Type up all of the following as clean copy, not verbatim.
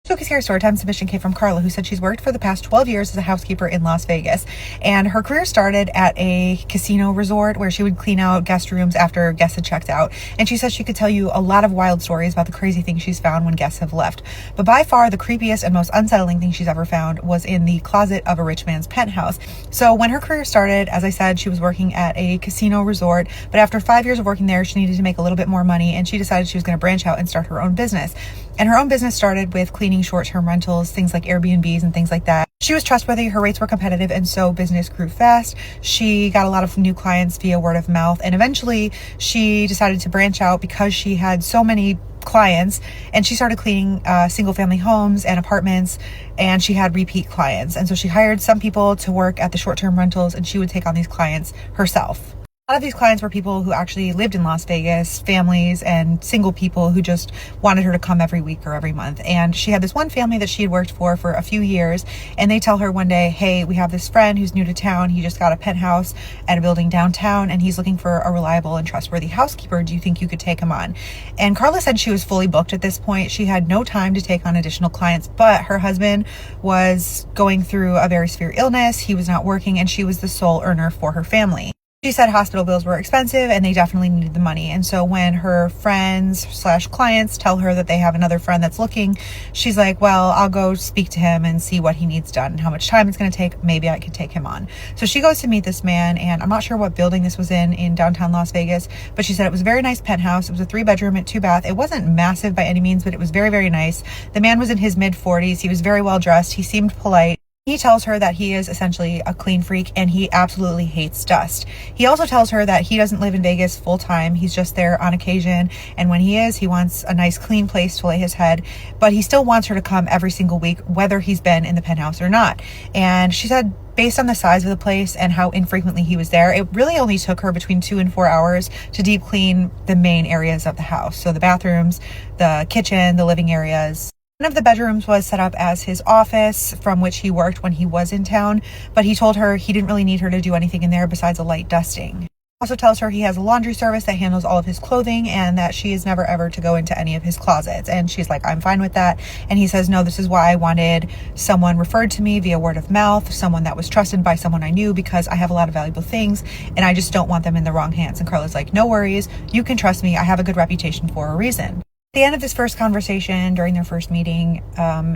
So here, story time submission came from Carla, who said she's worked for the past 12 years as a housekeeper in Las Vegas. And her career started at a casino resort where she would clean out guest rooms after guests had checked out. And she says she could tell you a lot of wild stories about the crazy things she's found when guests have left. But by far, the creepiest and most unsettling thing she's ever found was in the closet of a rich man's penthouse. So when her career started, as I said, she was working at a casino resort. But after 5 years of working there, she needed to make a little bit more money. And she decided she was going to branch out and start her own business. And her own business started with cleaning short-term rentals, things like Airbnbs and things like that. She was trustworthy, her rates were competitive, and so business grew fast. She got a lot of new clients via word of mouth, and eventually she decided to branch out because she had so many clients, and she started cleaning single-family homes and apartments, and she had repeat clients. And so she hired some people to work at the short-term rentals, and she would take on these clients herself. A lot of these clients were people who actually lived in Las Vegas, families and single people who just wanted her to come every week or every month. And she had this one family that she had worked for a few years, and they tell her one day, hey, we have this friend who's new to town. He just got a penthouse at a building downtown, and he's looking for a reliable and trustworthy housekeeper. Do you think you could take him on? And Carla said she was fully booked at this point. She had no time to take on additional clients, but her husband was going through a very severe illness. He was not working, and she was the sole earner for her family. She said hospital bills were expensive and they definitely needed the money. And so when her friends/clients tell her that they have another friend that's looking, she's like, well, I'll go speak to him and see what he needs done and how much time it's going to take. Maybe I could take him on. So she goes to meet this man, and I'm not sure what building this was in downtown Las Vegas, but she said it was a very nice penthouse. It was a 3-bedroom and 2-bath. It wasn't massive by any means, but it was very, very nice. The man was in his mid-40s. He was very well dressed. He seemed polite. He tells her that he is essentially a clean freak and he absolutely hates dust. He also tells her that he doesn't live in Vegas full time. He's just there on occasion. And when he is, he wants a nice clean place to lay his head, but he still wants her to come every single week, whether he's been in the penthouse or not. And she said, based on the size of the place and how infrequently he was there, it really only took her between 2 and 4 hours to deep clean the main areas of the house. So the bathrooms, the kitchen, the living areas. One of the bedrooms was set up as his office from which he worked when he was in town, but he told her he didn't really need her to do anything in there besides a light dusting. Also tells her he has a laundry service that handles all of his clothing and that she is never ever to go into any of his closets. And she's like, I'm fine with that. And he says, no, this is why I wanted someone referred to me via word of mouth, someone that was trusted by someone I knew, because I have a lot of valuable things and I just don't want them in the wrong hands. And Carla's like, no worries. You can trust me. I have a good reputation for a reason. At the end of this first conversation, during their first meeting,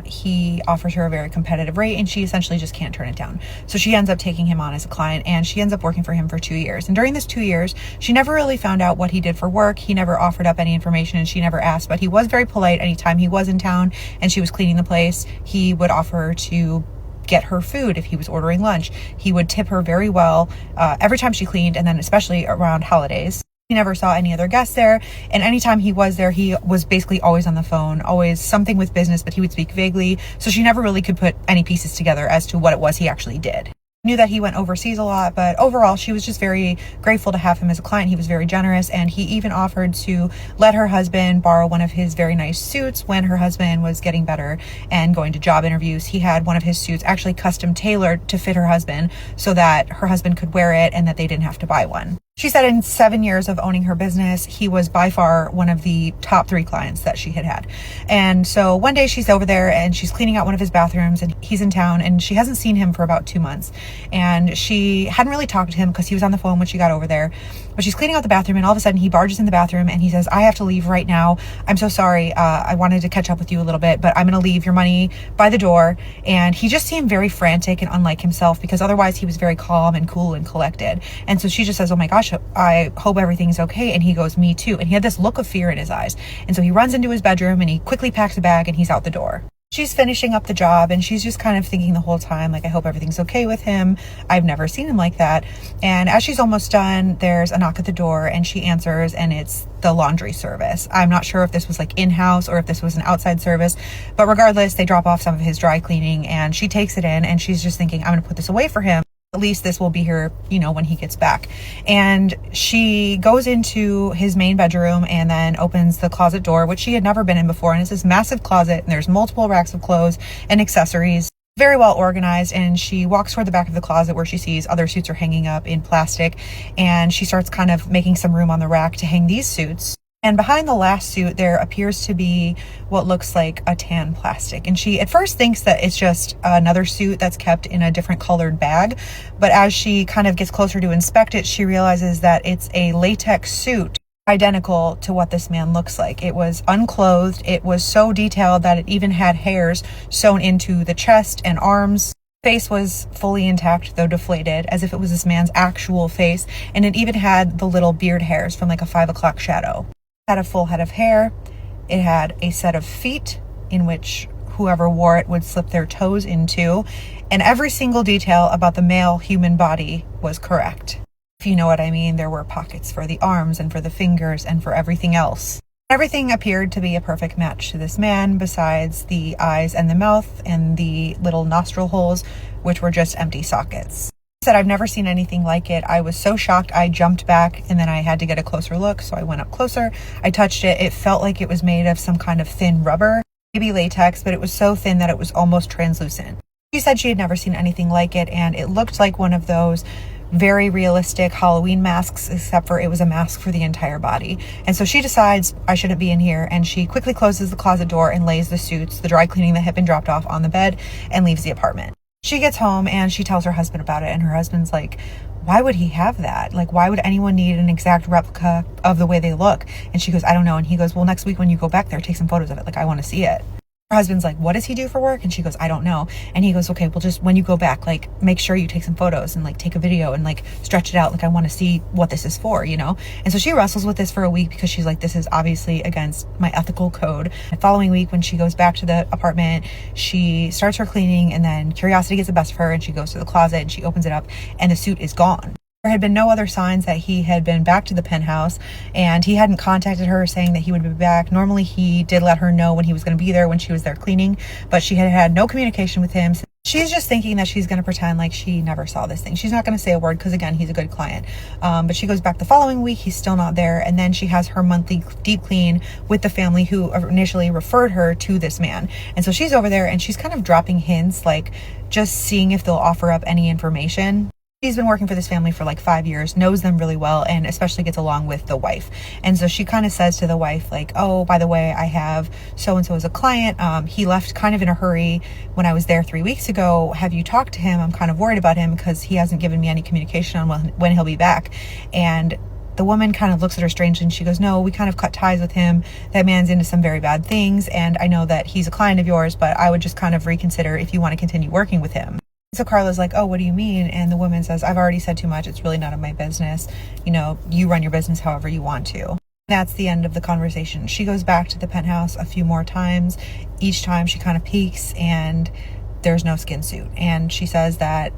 he offers her a very competitive rate and she essentially just can't turn it down. So she ends up taking him on as a client and she ends up working for him for 2 years. And during this 2 years, she never really found out what he did for work. He never offered up any information and she never asked, but he was very polite. Anytime he was in town and she was cleaning the place, he would offer to get her food if he was ordering lunch. He would tip her very well every time she cleaned, and then especially around holidays. He never saw any other guests there, and anytime he was there, he was basically always on the phone, always something with business, but he would speak vaguely, so she never really could put any pieces together as to what it was he actually did. Knew that he went overseas a lot, but overall she was just very grateful to have him as a client. He was very generous, and he even offered to let her husband borrow one of his very nice suits when her husband was getting better and going to job interviews. He had one of his suits actually custom tailored to fit her husband so that her husband could wear it and that they didn't have to buy one. She said in 7 years of owning her business, he was by far one of the top 3 clients that she had had. And so one day she's over there and she's cleaning out one of his bathrooms and he's in town and she hasn't seen him for about 2 months. And she hadn't really talked to him because he was on the phone when she got over there. But she's cleaning out the bathroom and all of a sudden he barges in the bathroom and he says, I have to leave right now. I'm so sorry. I wanted to catch up with you a little bit, but I'm going to leave your money by the door. And he just seemed very frantic and unlike himself because otherwise he was very calm and cool and collected. And so she just says, oh my gosh, I hope everything's okay. And he goes, me too. And he had this look of fear in his eyes. And so he runs into his bedroom and he quickly packs a bag and he's out the door. She's finishing up the job and she's just kind of thinking the whole time, like, I hope everything's okay with him. I've never seen him like that. And as she's almost done, there's a knock at the door and she answers and it's the laundry service. I'm not sure if this was like in-house or if this was an outside service, but regardless, they drop off some of his dry cleaning and she takes it in and she's just thinking, I'm going to put this away for him. At least this will be here, when he gets back. And she goes into his main bedroom and then opens the closet door, which she had never been in before. And it's this massive closet and there's multiple racks of clothes and accessories. Very well organized, and she walks toward the back of the closet where she sees other suits are hanging up in plastic, and she starts kind of making some room on the rack to hang these suits. And behind the last suit, there appears to be what looks like a tan plastic. And she at first thinks that it's just another suit that's kept in a different colored bag. But as she kind of gets closer to inspect it, she realizes that it's a latex suit identical to what this man looks like. It was unclothed. It was so detailed that it even had hairs sewn into the chest and arms. Face was fully intact, though deflated, as if it was this man's actual face. And it even had the little beard hairs from like a 5 o'clock shadow. Had a full head of hair. It had a set of feet in which whoever wore it would slip their toes into, and every single detail about the male human body was correct. If you know what I mean, there were pockets for the arms and for the fingers and for everything else. Everything appeared to be a perfect match to this man, besides the eyes and the mouth and the little nostril holes, which were just empty sockets. Said, I've never seen anything like it. I was so shocked I jumped back, and then I had to get a closer look, so I went up closer. I touched it. It felt like it was made of some kind of thin rubber, maybe latex, but it was so thin that it was almost translucent. She said she had never seen anything like it, and it looked like one of those very realistic Halloween masks, except for it was a mask for the entire body. And so she decides, I shouldn't be in here, and she quickly closes the closet door and lays the suits, the dry cleaning that had been dropped off, on the bed and leaves the apartment. She gets home and she tells her husband about it, and her husband's like, why would he have that? Like, why would anyone need an exact replica of the way they look? And she goes, I don't know. And he goes, well, next week when you go back there, take some photos of it. Like, I want to see it. Her husband's like, what does he do for work? And she goes, I don't know. And he goes, okay, well, just when you go back, like, make sure you take some photos and like take a video and like stretch it out. Like, I want to see what this is for, you know? And so she wrestles with this for a week because she's like, this is obviously against my ethical code. The following week, when she goes back to the apartment, she starts her cleaning, and then curiosity gets the best of her, and she goes to the closet and she opens it up, and the suit is gone. There had been no other signs that he had been back to the penthouse, and he hadn't contacted her saying that he would be back. Normally he did let her know when he was going to be there when she was there cleaning, but she had had no communication with him. She's just thinking that she's going to pretend like she never saw this thing. She's not going to say a word because, again, he's a good client. But she goes back the following week. He's still not there. And then she has her monthly deep clean with the family who initially referred her to this man. And so she's over there and she's kind of dropping hints, like just seeing if they'll offer up any information. She's been working for this family for like 5 years, knows them really well, and especially gets along with the wife. And so she kind of says to the wife, like, oh, by the way, I have so-and-so as a client. He left kind of in a hurry when I was there 3 weeks ago. Have you talked to him? I'm kind of worried about him because he hasn't given me any communication on when he'll be back. And the woman kind of looks at her strangely and she goes, no, we kind of cut ties with him. That man's into some very bad things. And I know that he's a client of yours, but I would just kind of reconsider if you want to continue working with him. So Carla's like, oh, what do you mean? And the woman says, I've already said too much. It's really none of my business. You know, you run your business however you want to. That's the end of the conversation. She goes back to the penthouse a few more times. Each time she kind of peeks and there's no skin suit. And she says that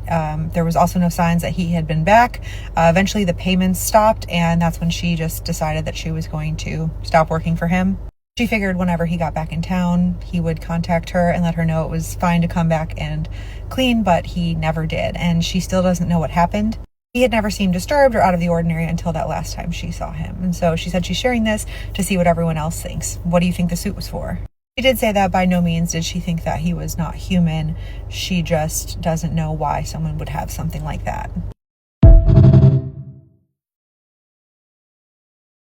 there was also no signs that he had been back. Eventually the payments stopped, and that's when she just decided that she was going to stop working for him. She figured whenever he got back in town, he would contact her and let her know it was fine to come back and clean, but he never did. And she still doesn't know what happened. He had never seemed disturbed or out of the ordinary until that last time she saw him. And so she said she's sharing this to see what everyone else thinks. What do you think the suit was for? She did say that by no means did she think that he was not human. She just doesn't know why someone would have something like that.